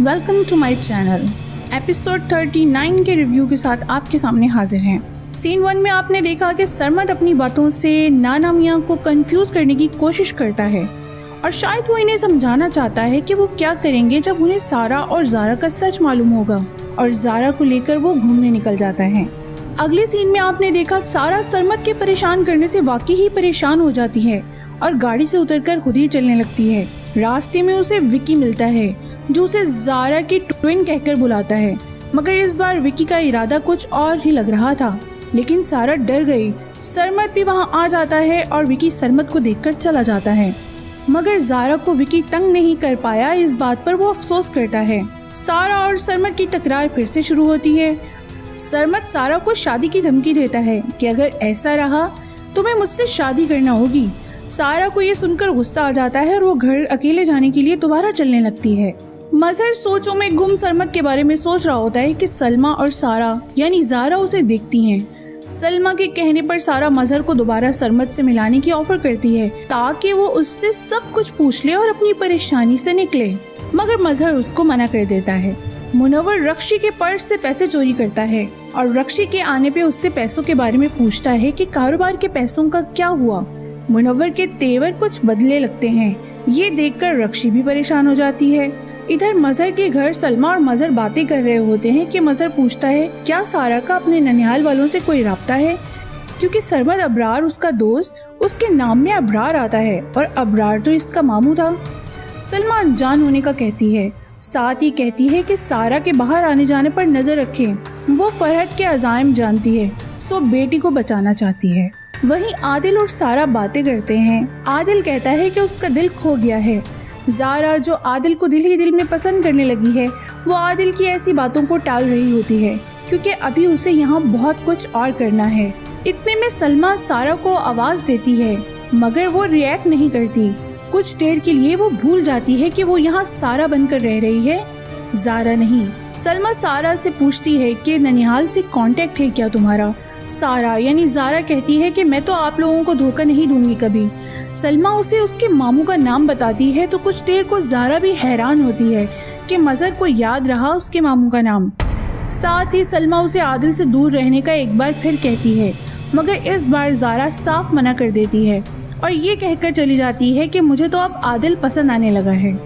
Welcome to my channel. Episode 39 के review के साथ आपके सामने हाजिर हैं। सीन 1 में आपने देखा कि सरमद अपनी बातों से नाना मियाँ को कंफ्यूज करने की कोशिश करता है और शायद वो इन्हें समझाना चाहता है कि वो क्या करेंगे जब उन्हें सारा और ज़ारा का सच मालूम होगा, और ज़ारा को लेकर वो घूमने निकल जाता है। अगले सीन में आपने देखा सारा सरमद के परेशान करने से वाकई ही परेशान हो जाती है और गाड़ी से उतरकर खुद ही चलने लगती है। रास्ते में उसे विकी मिलता है जो उसे ज़ारा की ट्विन कहकर बुलाता है, मगर इस बार विकी का इरादा कुछ और ही लग रहा था। लेकिन सारा डर गई। सरमद भी वहाँ आ जाता है और विकी सरमद को देखकर चला जाता है, मगर ज़ारा को विकी तंग नहीं कर पाया। इस बात पर वो अफसोस करता है। सारा और सरमद की तकरार फिर से शुरू होती है। सरमद सारा को शादी की धमकी देता है कि अगर ऐसा रहा तुम्हें मुझसे शादी करना होगी। सारा को ये सुनकर गुस्सा आ जाता है और वो घर अकेले जाने के लिए दोबारा चलने लगती है। मजहर सोचों में गुम सरमद के बारे में सोच रहा होता है कि सलमा और सारा यानी ज़ारा उसे देखती हैं। सलमा के कहने पर सारा मजहर को दोबारा सरमद से मिलाने की ऑफर करती है ताकि वो उससे सब कुछ पूछ ले और अपनी परेशानी से निकले, मगर मजहर उसको मना कर देता है। मुनव्वर रक्षी के पर्स से पैसे चोरी करता है और रक्षी के आने पे उससे पैसों के बारे में पूछता है कि कारोबार के पैसों का क्या हुआ। मुनव्वर के तेवर कुछ बदले लगते हैं। ये देखकर रक्षी भी परेशान हो जाती है। इधर मजहर के घर सलमा और मजहर बातें कर रहे होते हैं कि मजहर पूछता है क्या सारा का अपने ननिहाल वालों से कोई राब्ता है, क्योंकि सरमद अबरार उसका दोस्त, उसके नाम में अबरार आता है और अबरार तो इसका मामू था। सलमा अनजान होने का कहती है, साथ ही कहती है कि सारा के बाहर आने जाने पर नजर रखें। वो फरहत के अज़ाइम जानती है, सो बेटी को बचाना चाहती है। वहीं आदिल और सारा बातें करते हैं। आदिल कहता है कि उसका दिल खो गया है। ज़ारा जो आदिल को दिल ही दिल में पसंद करने लगी है, वो आदिल की ऐसी बातों को टाल रही होती है क्योंकि अभी उसे यहाँ बहुत कुछ और करना है। इतने में सलमा सारा को आवाज देती है, मगर वो रिएक्ट नहीं करती। कुछ देर के लिए वो भूल जाती है कि वो यहाँ सारा बनकर रह रही है, ज़ारा नहीं। सलमा सारा से पूछती है कि ननिहाल से कांटेक्ट है क्या तुम्हारा। सारा यानी ज़ारा कहती है कि मैं तो आप लोगों को धोखा नहीं दूंगी कभी। सलमा उसे उसके मामू का नाम बताती है तो कुछ देर को ज़ारा भी हैरान होती है कि मजहर को याद रहा उसके मामू का नाम। साथ ही सलमा उसे आदिल से दूर रहने का एक बार फिर कहती है, मगर इस बार ज़ारा साफ मना कर देती है और ये कहकर चली जाती है कि मुझे तो अब आदिल पसंद आने लगा है।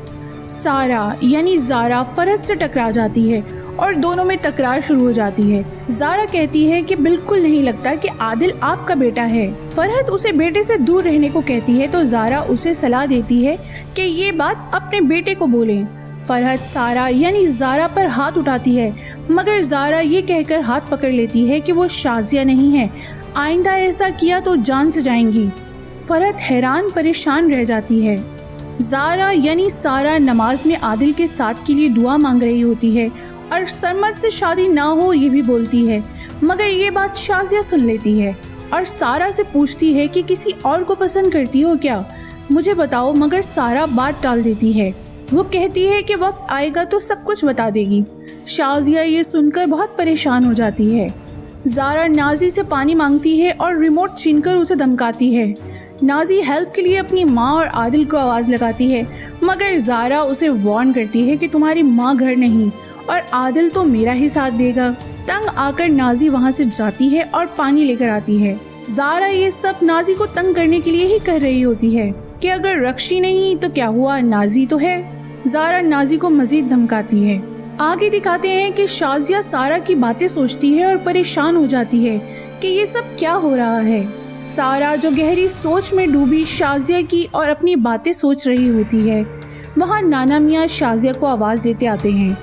सारा यानी ज़ारा फरहत से टकरा जाती है और दोनों में तकरार शुरू हो जाती है। ज़ारा कहती है कि बिल्कुल नहीं लगता कि आदिल आपका बेटा है। फरहत उसे बेटे से दूर रहने को कहती है तो ज़ारा उसे सलाह देती है कि ये बात अपने बेटे को बोलें। फरहत सारा यानी ज़ारा पर हाथ उठाती है, मगर ज़ारा ये कहकर हाथ पकड़ लेती है कि वो शाजिया नहीं है, आइंदा ऐसा किया तो जान से जाएंगी। फरहत हैरान परेशान रह जाती है। ज़ारा यानी सारा नमाज में आदिल के साथ के लिए दुआ मांग रही होती है और सरमद से शादी ना हो ये भी बोलती है, मगर ये बात शाजिया सुन लेती है और सारा से पूछती है कि किसी और को पसंद करती हो क्या, मुझे बताओ, मगर सारा बात टाल देती है। वो कहती है कि वक्त आएगा तो सब कुछ बता देगी। शाजिया ये सुनकर बहुत परेशान हो जाती है। ज़ारा नाजी से पानी मांगती है और रिमोट छीनकर उसे धमकाती है। नाजी हेल्प के लिए अपनी माँ और आदिल को आवाज़ लगाती है, मगर ज़ारा उसे वार्न करती है कि तुम्हारी माँ घर नहीं और आदिल तो मेरा ही साथ देगा। तंग आकर नाजी वहाँ से जाती है और पानी लेकर आती है। ज़ारा ये सब नाजी को तंग करने के लिए ही कर रही होती है कि अगर रक्षी नहीं तो क्या हुआ, नाजी तो है। ज़ारा नाजी को मजीद धमकाती है। आगे दिखाते हैं कि शाजिया सारा की बातें सोचती है और परेशान हो जाती है कि ये सब क्या हो रहा है। सारा जो गहरी सोच में डूबी शाजिया की और अपनी बातें सोच रही होती है, वहाँ नाना मियाँ शाजिया को आवाज़ देते आते हैं।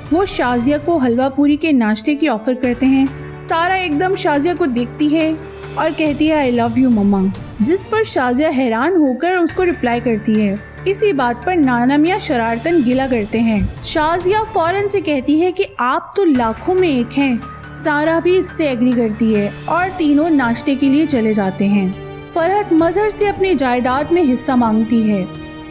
वो शाजिया को हलवा पूरी के नाश्ते की ऑफर करते हैं। सारा एकदम शाजिया को देखती है और कहती है आई लव यू मम्मा, जिस पर शाजिया हैरान होकर उसको रिप्लाई करती है। इसी बात पर नाना मियाँ शरारतन गिला करते हैं। शाजिया फौरन से कहती है कि आप तो लाखों में एक हैं। सारा भी इससे एग्री करती है और तीनों नाश्ते के लिए चले जाते हैं। फरहत मजहर से अपनी जायदाद में हिस्सा मांगती है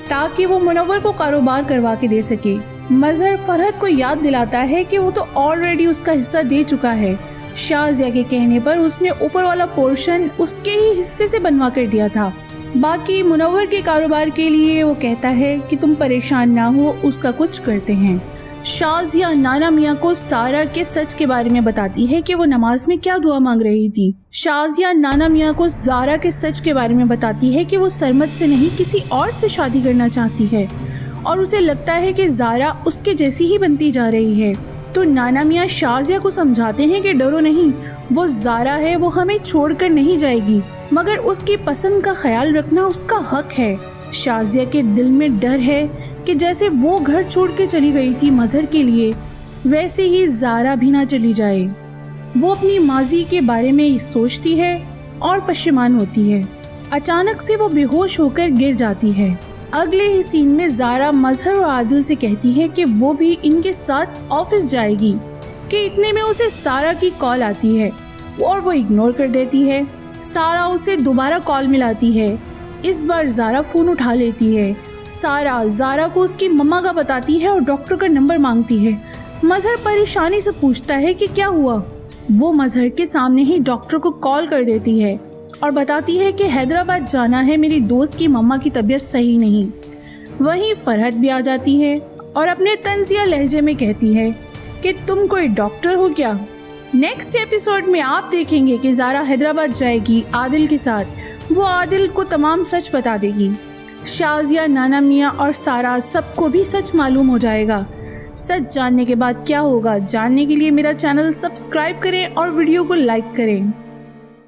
ताकि वो मुनव्वर को कारोबार करवा के दे सके। मजहर फरहत को याद दिलाता है कि वो तो ऑलरेडी उसका हिस्सा दे चुका है। शाजिया के कहने पर उसने ऊपर वाला पोर्शन उसके ही हिस्से से बनवा कर दिया था। बाकी मुनव्वर के कारोबार के लिए वो कहता है कि तुम परेशान ना हो, उसका कुछ करते हैं। شازیہ نانا میاں کو سارا کے سچ کے بارے میں بتاتی ہے کہ وہ نماز میں کیا دعا مانگ رہی تھی۔ شازیہ نانا میاں کو زارا کے سچ کے بارے میں بتاتی ہے کہ وہ سرمد سے نہیں کسی اور سے شادی کرنا چاہتی ہے اور اسے لگتا ہے کہ زارا اس کے جیسی ہی بنتی جا رہی ہے۔ تو نانا میاں شازیہ کو سمجھاتے ہیں کہ ڈرو نہیں، وہ زارا ہے، وہ ہمیں چھوڑ کر نہیں جائے گی، مگر اس کی پسند کا خیال رکھنا اس کا حق ہے۔ شازیہ کے دل میں ڈر ہے کہ جیسے وہ گھر چھوڑ کے چلی گئی تھی مظہر کے لیے، ویسے ہی زارا بھی نہ چلی جائے۔ وہ اپنی ماضی کے بارے میں سوچتی ہے اور پشیمان ہوتی ہے۔ اچانک سے وہ بے ہوش ہو کر گر جاتی ہے۔ اگلے ہی سین میں زارا مظہر اور عادل سے کہتی ہے کہ وہ بھی ان کے ساتھ آفس جائے گی کہ اتنے میں اسے سارا کی کال آتی ہے اور وہ اگنور کر دیتی ہے۔ سارا اسے دوبارہ کال ملاتی ہے۔ اس بار زارا فون اٹھا لیتی ہے۔ سارا زارا کو اس کی مما کا بتاتی ہے اور ڈاکٹر کا نمبر مانگتی ہے۔ مظہر پریشانی سے پوچھتا ہے کہ کیا ہوا۔ وہ مظہر کے سامنے ہی ڈاکٹر کو کال کر دیتی ہے اور بتاتی ہے کہ حیدرآباد جانا ہے، میری دوست کی مما کی طبیعت صحیح نہیں۔ وہیں فرحت بھی آ جاتی ہے اور اپنے طنزیہ لہجے میں کہتی ہے کہ تم کوئی ڈاکٹر ہو کیا۔ نیکسٹ ایپیسوڈ میں آپ دیکھیں گے کہ زارا حیدرآباد جائے گی عادل کے ساتھ۔ وہ عادل کو تمام سچ بتا دے گی۔ شازیہ نانا میاں اور سارا سب کو بھی سچ معلوم ہو جائے گا۔ سچ جاننے کے بعد کیا ہوگا، جاننے کے لیے میرا چینل سبسکرائب کریں اور ویڈیو کو لائک کریں۔